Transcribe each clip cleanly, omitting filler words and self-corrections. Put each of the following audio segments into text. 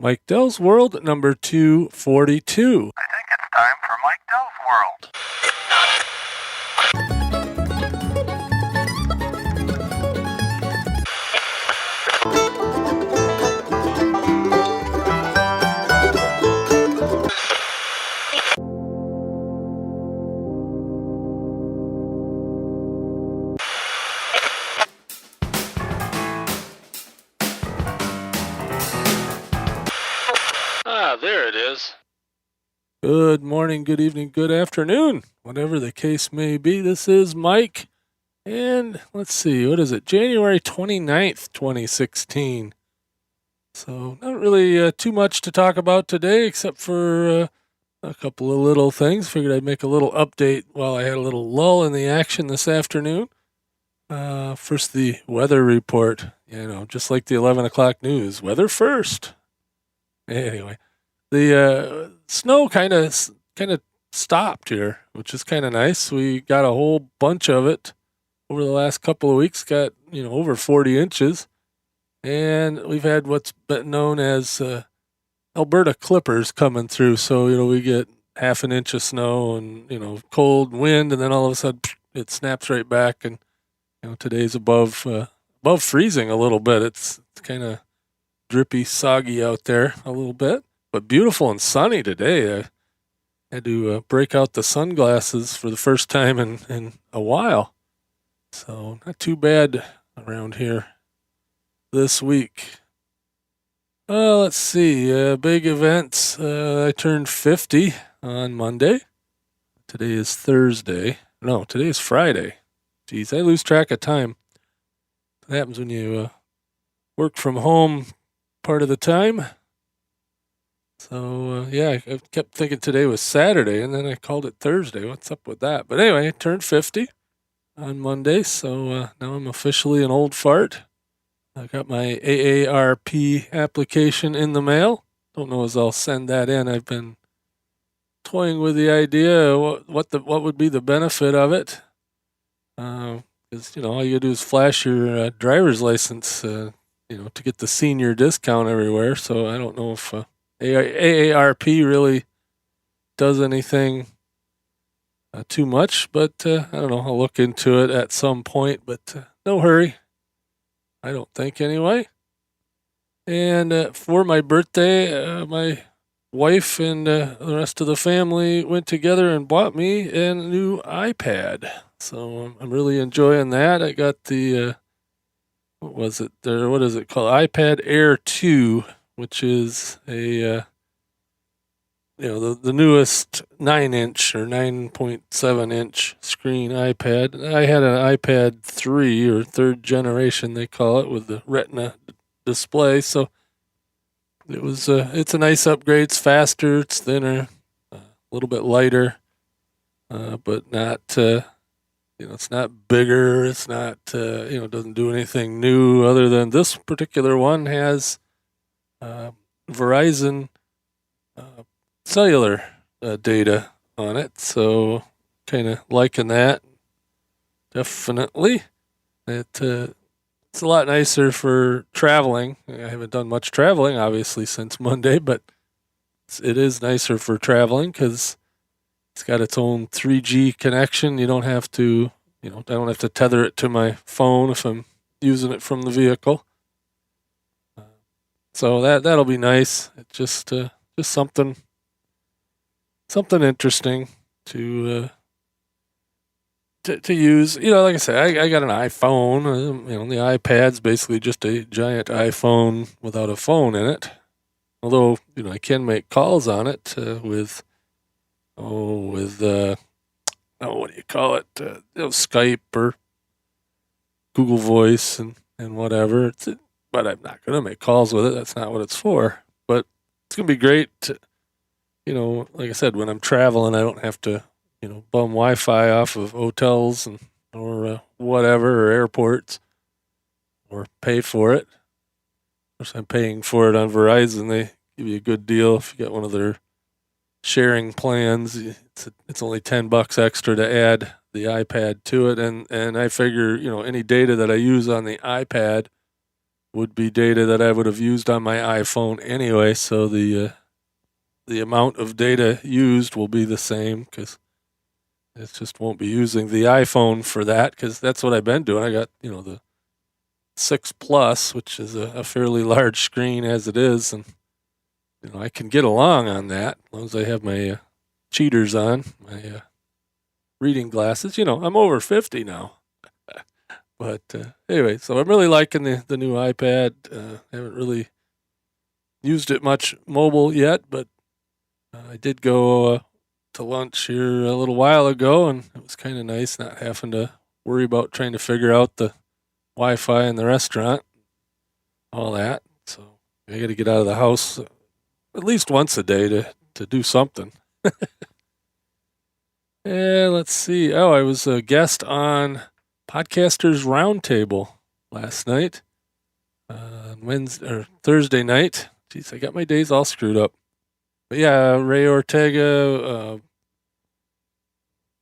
Mike Dell's World number 242. I think it's time for Mike Dell's World. There it is. Good morning, good evening, good afternoon, whatever the case may be. This is Mike, and let's see, what is it? January 29th, 2016. So, not really too much to talk about today, except for a couple of little things. Figured I'd make a little update while I had a little lull in the action this afternoon. First, the weather report. Just like the 11 o'clock news. Weather first. Anyway. The snow kind of stopped here, which is kind of nice. We got a whole bunch of it over the last couple of weeks. Got over 40 inches, and we've had what's been known as Alberta clippers coming through. So we get half an inch of snow and cold wind, and then all of a sudden it snaps right back. And today's above freezing a little bit. It's kind of drippy, soggy out there a little bit. But beautiful and sunny today. I had to break out the sunglasses for the first time in a while. So not too bad around here this week. Let's see. Big events. I turned 50 on Monday. Today is Thursday. No, today is Friday. Geez, I lose track of time. That happens when you work from home part of the time. So, I kept thinking today was Saturday, and then I called it Thursday. What's up with that? But anyway, I turned 50 on Monday, so now I'm officially an old fart. I got my AARP application in the mail. Don't know as I'll send that in. I've been toying with the idea what would be the benefit of it. Because, all you do is flash your driver's license, to get the senior discount everywhere. So I don't know if AARP really does anything too much, but I don't know. I'll look into it at some point, but no hurry. I don't think anyway. And for my birthday, my wife and the rest of the family went together and bought me a new iPad. So I'm really enjoying that. I got the, what is it called? iPad Air 2. Which is a, the newest 9-inch or 9.7-inch screen iPad. I had an iPad 3 or third generation, they call it, with the Retina display. So it's a nice upgrade. It's faster, it's thinner, a little bit lighter, but not, it's not bigger. It's not, doesn't do anything new other than this particular one has Verizon cellular data on it, so kind of liking that. Definitely, it's a lot nicer for traveling. I haven't done much traveling, obviously, since Monday, but it is nicer for traveling because it's got its own 3G connection. You don't have to, I don't have to tether it to my phone if I'm using it from the vehicle. So that'll be nice. It's just something interesting to use. Like I said, I got an iPhone. The iPad's basically just a giant iPhone without a phone in it. Although I can make calls on it with what do you call it? Skype or Google Voice and whatever. But I'm not going to make calls with it. That's not what it's for. But it's going to be great to, like I said, when I'm traveling, I don't have to, bum Wi-Fi off of hotels or whatever, or airports, or pay for it. Of course, I'm paying for it on Verizon. They give you a good deal if you get one of their sharing plans. It's only $10 extra to add the iPad to it. And I figure, any data that I use on the iPad, would be data that I would have used on my iPhone anyway, so the amount of data used will be the same because it just won't be using the iPhone for that because that's what I've been doing. I got, the 6 Plus, which is a fairly large screen as it is, and I can get along on that as long as I have my cheaters on, my reading glasses. I'm over 50 now. But anyway, so I'm really liking the new iPad. Haven't really used it much mobile yet, but I did go to lunch here a little while ago, and it was kind of nice not having to worry about trying to figure out the Wi-Fi in the restaurant, all that. So I got to get out of the house at least once a day to do something. And let's see. Oh, I was a guest on Podcasters Roundtable last night, Wednesday or Thursday night. Jeez, I got my days all screwed up. But yeah, Ray Ortega,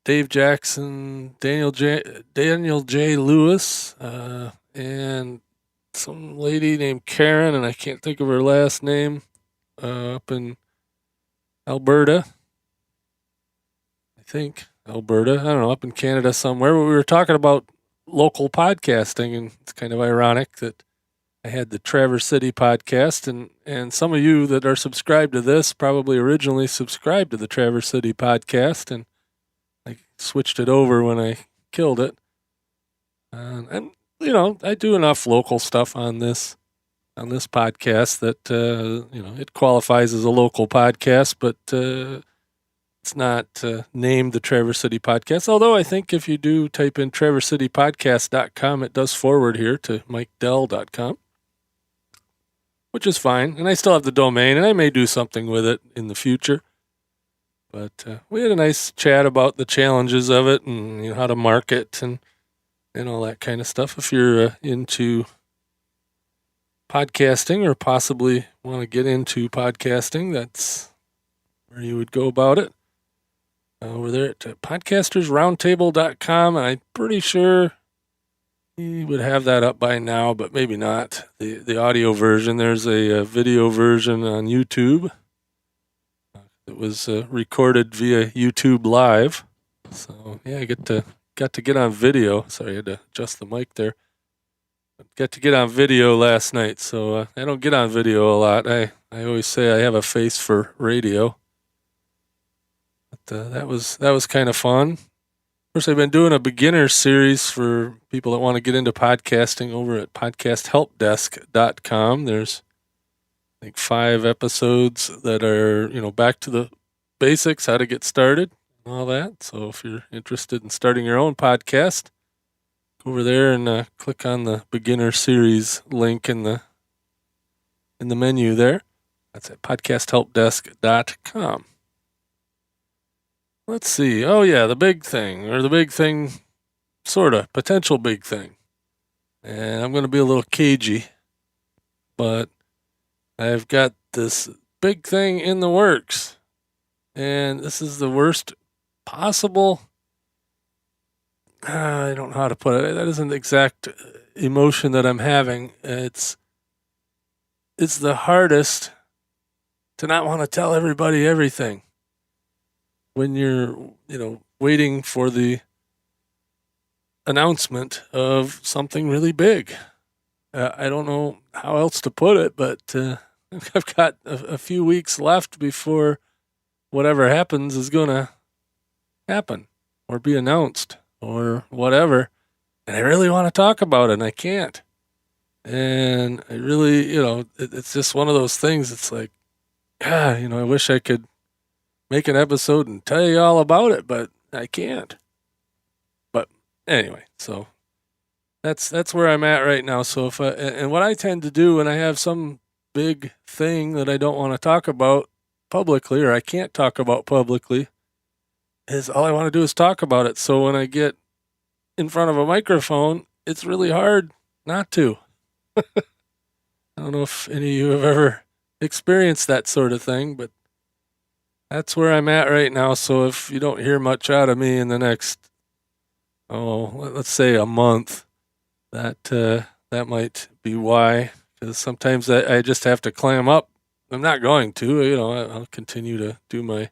Dave Jackson, Daniel J. Lewis, and some lady named Karen, and I can't think of her last name, up in Alberta. I think Alberta. I don't know, up in Canada somewhere. But we were talking about local podcasting, and it's kind of ironic that I had the Traverse City podcast, and some of you that are subscribed to this probably originally subscribed to the Traverse City podcast, and I switched it over when I killed it. And I do enough local stuff on this podcast that it qualifies as a local podcast, but it's not named the Traverse City Podcast, although I think if you do type in traversecitypodcast.com, it does forward here to mikedell.com, which is fine. And I still have the domain, and I may do something with it in the future. But we had a nice chat about the challenges of it and how to market and all that kind of stuff. If you're into podcasting or possibly want to get into podcasting, that's where you would go about it. Over there at podcastersroundtable.com, and I'm pretty sure he would have that up by now, but maybe not. The audio version. There's a video version on YouTube. It was recorded via YouTube Live. So yeah, I got to get on video. Sorry, I had to adjust the mic there. Got to get on video last night, so I don't get on video a lot. I always say I have a face for radio. But that was kind of fun. Of course, I've been doing a beginner series for people that want to get into podcasting over at podcasthelpdesk.com. There's, I think, 5 episodes that are, back to the basics, how to get started and all that. So if you're interested in starting your own podcast, go over there and click on the beginner series link in the menu there. That's at podcasthelpdesk.com. Let's see. Oh, yeah, the big thing, sort of, potential big thing. And I'm going to be a little cagey, but I've got this big thing in the works. And this is the worst possible, I don't know how to put it. That isn't the exact emotion that I'm having. It's the hardest to not want to tell everybody everything. When you're, waiting for the announcement of something really big. I don't know how else to put it, but I've got a few weeks left before whatever happens is going to happen or be announced or whatever. And I really want to talk about it, and I can't. And I really, it's just one of those things. It's like, I wish I could make an episode and tell you all about it, but I can't. But anyway, so that's where I'm at right now. So and what I tend to do when I have some big thing that I don't want to talk about publicly, or I can't talk about publicly, is all I want to do is talk about it. So when I get in front of a microphone, it's really hard not to. I don't know if any of you have ever experienced that sort of thing, but that's where I'm at right now. So if you don't hear much out of me in the next, let's say a month, that might be why. because sometimes I just have to clam up. I'm not going to, I'll continue to do my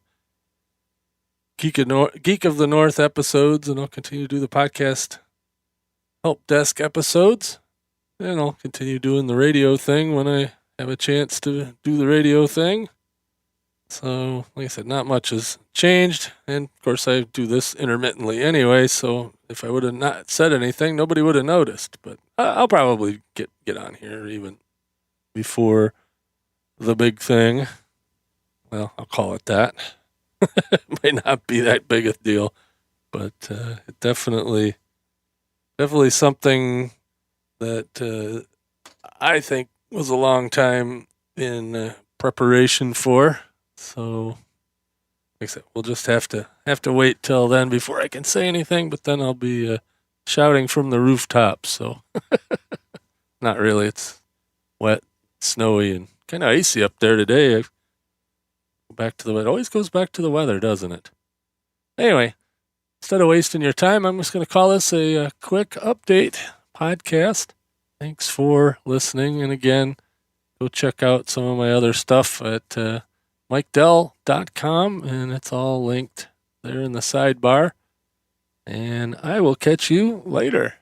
Geek of the North episodes, and I'll continue to do the podcast help desk episodes, and I'll continue doing the radio thing when I have a chance to do the radio thing. So, like I said, not much has changed, and of course I do this intermittently anyway, so if I would have not said anything, nobody would have noticed, but I'll probably get on here even before the big thing. Well, I'll call it that. It might not be that big a deal, but it definitely something that I think was a long time in preparation for. So, like I said, we'll just have to wait till then before I can say anything. But then I'll be shouting from the rooftops. So, not really. It's wet, snowy, and kind of icy up there today. Back to the weather. It always goes back to the weather, doesn't it? Anyway, instead of wasting your time, I'm just going to call this a quick update podcast. Thanks for listening. And again, go check out some of my other stuff at MikeDell.com, and it's all linked there in the sidebar. And I will catch you later.